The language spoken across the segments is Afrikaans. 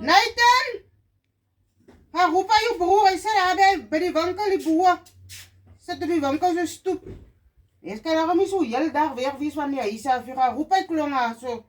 Nathan! Ga roep aan je broer. Hij zit daar bij die winkel, die boer. Zit op die winkel zo stoep. Je kan er niet zo heel dag weg wees van die huis af. Je gaat roep aan klongen zo.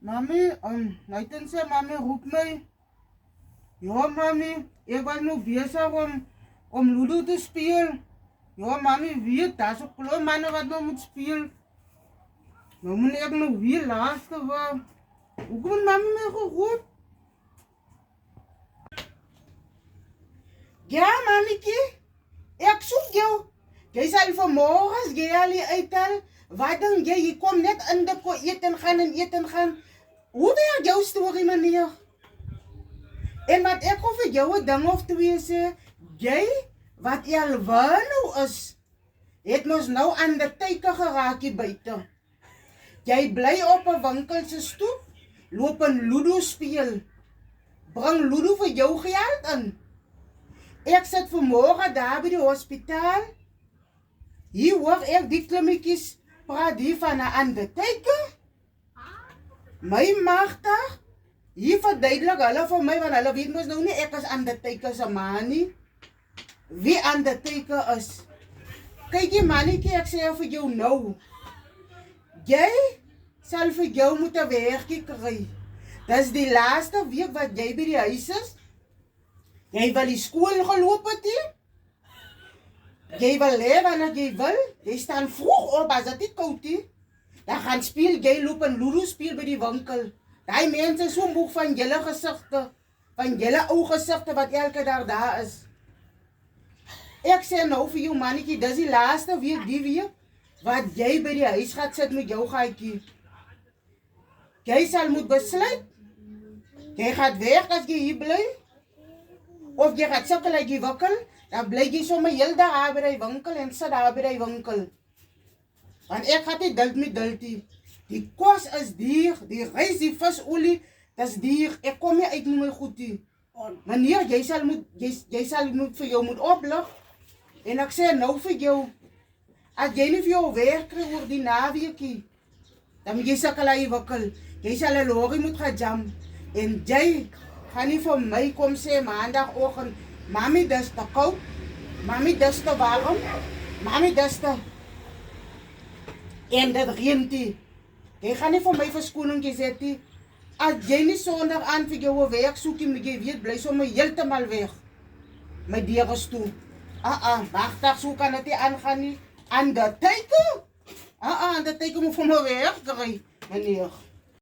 Mami, Nathan zei, mami, roep mij. Ja, mami, ik was nog bezig om Ludo te spelen. Ja, mami, weet, dat is ook klein mannen wat nog moet spelen. Maar moet ik nog weer laatste worden. Hoe komt mami mij geroepen? Ja, mamieke, ik zoek jou. Jij zal vanmorgen, als jij al je uithaal, wat denk jij, je komt net in de ko eten gaan. Hoe werkt jouw story, meneer? En wat ik over jou een ding of twee sê, jy, wat jy al waar nou is, het ons nou aan de teken geraak hier buiten. Jy bly op 'n winkelse stoep, loop een Ludo speel. Bring Ludo vir jou geld in. Ek sit vanmorgen daar by die hospitaal. Hier hoor ek die klimmetjies praat hier van 'n ander teken. My magtig, hier verduidelik hulle vir my, want hulle weet mos nou nie ek is Undertaker se man nie. Wie Undertaker is. Kyk jy mannetjie, ek sê vir jou nou. Jy sal vir jou moet 'n werkie kry. Dis die laaste week wat jy by die huis is. Jy wil die skool geloop het hier. Jy wil lewe wanneer jy wil. Jy staan vroeg op as dit koud is. Dan gaan speel, jy loop en Ludo speel by die winkel. Die mense is so moeg van julle gesigte, van julle ou gesigte wat elke dag daar is. Ek sê nou vir jou mannetjie, dis die laaste week die week, wat jy by die huis gaat sit met jou gaatjie. Jy sal moet besluit, jy gaat weg as jy hier bly, of jy gaat sukkel uit die winkel, dan bly jy sommer heel daar by die winkel en sit daar by die winkel. Want ek gaat nie duld met duld nie. Die kos is duur, die rys, die visolie, dis duur. Ek kom nie uit met my goed nie. Meneer, jy sal moet vir jou moet oplig. En ek sê nou vir jou, as jy nie vir jou werk kry oor die naweekie, dan moet jy sukkel aan die winkel. Jy sal 'n lorry moet gaan jam. En jy gaan nie vir my kom sê maandagoggend, mami, dis te koud, mami, dis te warm, mami, dis te... En dit reën die. Jy gaan nie vir my verskoning sê die. As jy nie Sondag aan vir jou werk soek, moet jy weet, bly sommer heeltemal weg. My deur is toe. Wagtig, so kan dit nie aangaan nie. Aan die teken? Aan die teken moet vir my werk kry, meneer.